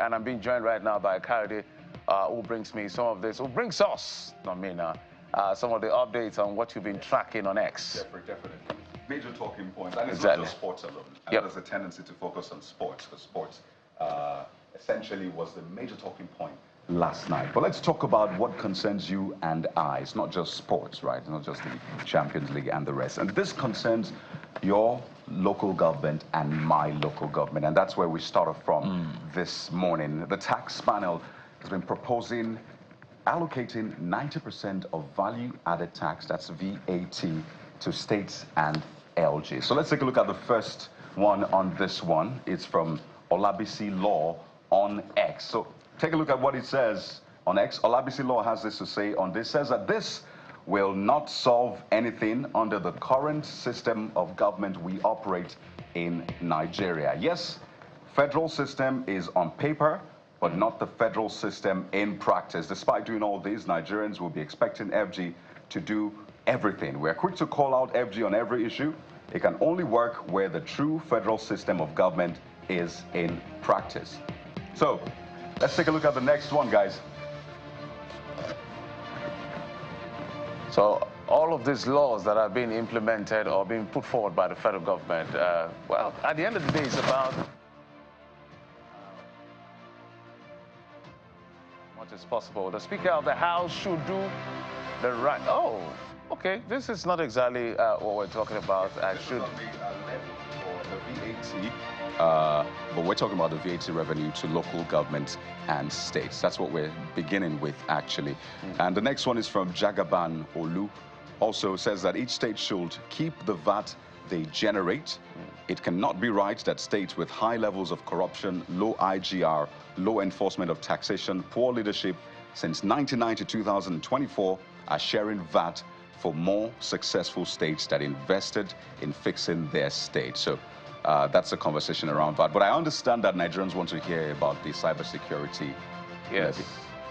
and I'm being joined right now by Hadi, who brings me some of this, who brings us, not me now, some of the updates on what you've been tracking on X. Definitely. Major talking points, and it's Exactly. not just sports alone. And Yep. there's a tendency to focus on sports, because sports essentially was the major talking point last night. But let's talk about what concerns you and I. It's not just sports, right? It's not just the Champions League and the rest. And this concerns your local government and my local government. And that's where we started from this morning. The tax panel has been proposing allocating 90% of value-added tax, that's VAT, to states and LG. So let's take a look at the first one on this one. It's from Olabisi Law on X. So take a look at what it says on X. Olabisi Law has this to say on this. It says that this will not solve anything under the current system of government we operate in Nigeria. Yes, federal system is on paper, but not the federal system in practice. Despite doing all this, Nigerians will be expecting FG to do everything. We're quick to call out FG on every issue. It can only work where the true federal system of government is in practice. So, let's take a look at the next one, guys. So all of these laws that are being implemented or being put forward by the federal government, well, at the end of the day, it's about much as possible. The Speaker of the House should do the right. Oh, okay. This is not exactly what we're talking about. I should. But we're talking about the VAT revenue to local governments and states. That's what we're beginning with, actually. And the next one is from Jagaban Olu. Also says that each state should keep the VAT they generate. It cannot be right that states with high levels of corruption, low IGR, low enforcement of taxation, poor leadership since 1990 to 2024 are sharing VAT for more successful states that invested in fixing their state. So that's a conversation around that. But I understand that Nigerians want to hear about the cybersecurity levy.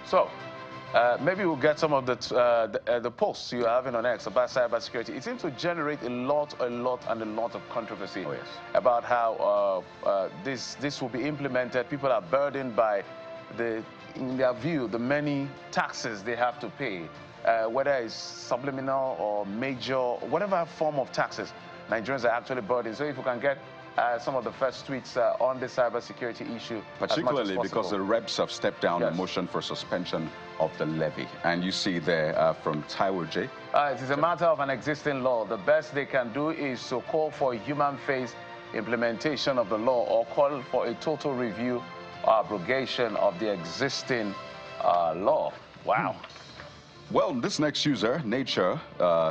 So maybe we'll get some of the posts you're having on X about cybersecurity. It seems to generate a lot of controversy about how this will be implemented. People are burdened by in their view, the many taxes they have to pay, whether it's subliminal or major, whatever form of taxes. Nigerians are actually burdened. So if we can get some of the first tweets on the cybersecurity issue. Particularly because the reps have stepped down a motion for suspension of the levy. And you see there from Taiwo J. It is a matter of an existing law. The best they can do is to call for a human-face implementation of the law or call for a total review or abrogation of the existing law. Wow. Well, this next user, Nature,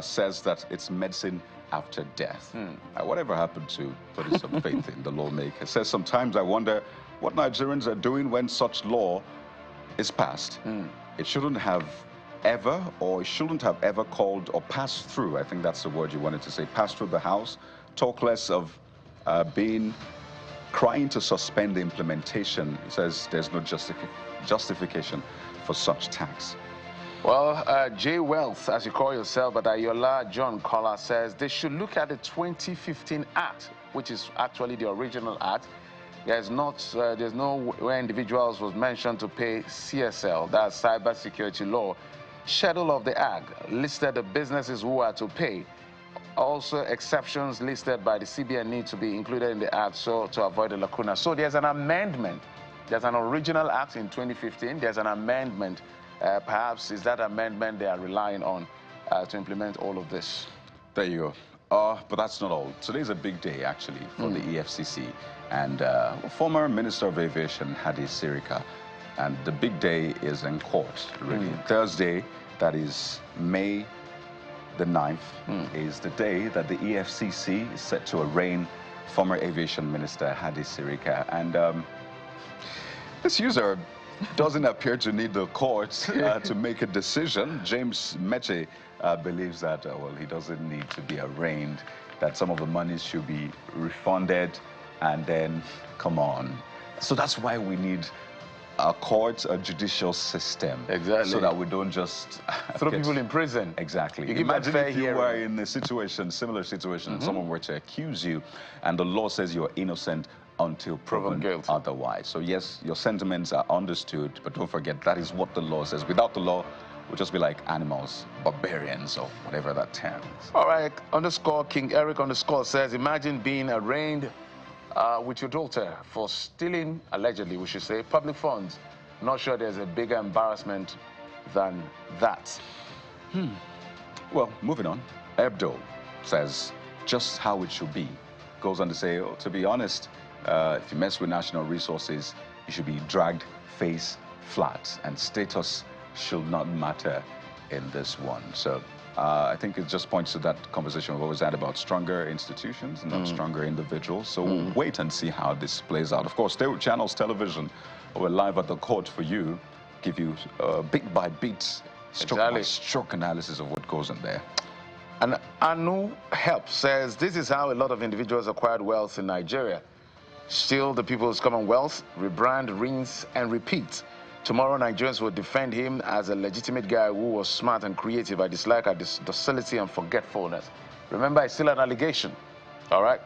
says that it's medicine after death. Whatever happened to putting some faith in the lawmaker? Says sometimes I wonder what Nigerians are doing when such law is passed. It shouldn't have ever, or it shouldn't have ever called or passed through. I think that's the word you wanted to say. Passed through the House. Talk less of crying to suspend the implementation. It says there's no justification for such tax. Well, J Wealth, as you call yourself, but Ayola John Collar says they should look at the 2015 Act, which is actually the original Act. There's no where individuals was mentioned to pay CSL, that's cybersecurity law. Schedule of the Act listed the businesses who are to pay. Also, exceptions listed by the CBN need to be included in the Act so to avoid the lacuna. So there's an amendment. There's an original Act in 2015. There's an amendment. Perhaps is that amendment they are relying on to implement all of this. There you go. But that's not all. Today's a big day, actually, for the EFCC and former Minister of Aviation, Hadi Sirika. And the big day is in court, really. Thursday, that is May the 9th, is the day that the EFCC is set to arraign former Aviation Minister Hadi Sirika. And this user doesn't appear to need the courts to make a decision. James Meche believes that, well, he doesn't need to be arraigned, that some of the monies should be refunded, and then, come on. So that's why we need a court, a judicial system. Exactly. So that we don't just throw people in prison. Exactly. You Imagine if you were in a situation, similar situation, and someone were to accuse you, and the law says you're innocent until proven otherwise. So yes, your sentiments are understood, but don't forget that is what the law says. Without the law, we'll just be like animals, barbarians, or whatever that term is. All right, underscore King Eric underscore says, imagine being arraigned with your daughter for stealing, allegedly we should say, public funds. Not sure there's a bigger embarrassment than that. Well, moving on. Hebdo says, just how it should be. Goes on to say, oh, to be honest, if you mess with national resources, you should be dragged face flat, and status should not matter in this one. So I think it just points to that conversation we've always had about stronger institutions, not stronger individuals. So we'll wait and see how this plays out. Of course, stay with Channels Television. We're live at the court for you, give you bit by bit, stroke by stroke analysis of what goes in there. And Anu Help says, this is how a lot of individuals acquired wealth in Nigeria. Steal the people's commonwealth, rebrand, rinse, and repeat. Tomorrow, Nigerians will defend him as a legitimate guy who was smart and creative. I dislike our docility and forgetfulness. Remember, it's still an allegation, all right?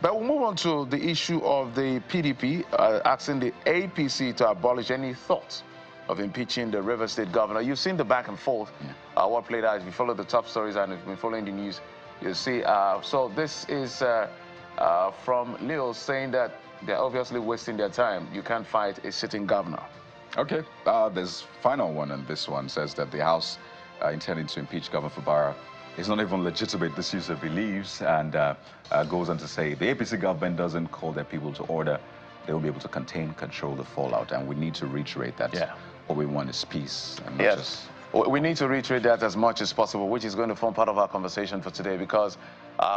But we'll move on to the issue of the PDP asking the APC to abolish any thoughts of impeaching the River State governor. You've seen the back and forth, what played out. If you follow the top stories and if you've been following the news, you'll see. So this is from Leo saying that they're obviously wasting their time. You can't fight a sitting governor. Okay, there's final one, and this one says that the House intending to impeach Governor Fubara is not even legitimate, this user believes, and goes on to say the APC government doesn't call their people to order. They will be able to control the fallout, and we need to reiterate that what we want is peace. And not just... We need to reiterate that as much as possible, which is going to form part of our conversation for today, because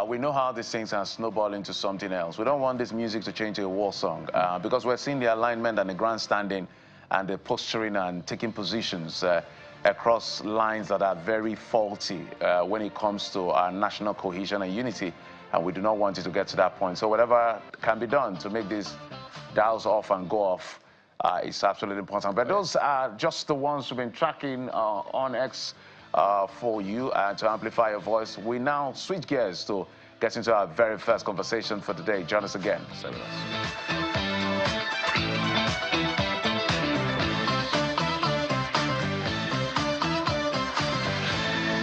we know how these things are snowballing into something else. We don't want this music to change to a war song, because we're seeing the alignment and the grandstanding and the posturing and taking positions across lines that are very faulty when it comes to our national cohesion and unity, and we do not want it to get to that point. So whatever can be done to make these dials off and go off is absolutely important. But those are just the ones who've been tracking on X for you and to amplify your voice. We now switch gears to get into our very first conversation for today. Join us again. Stay with us.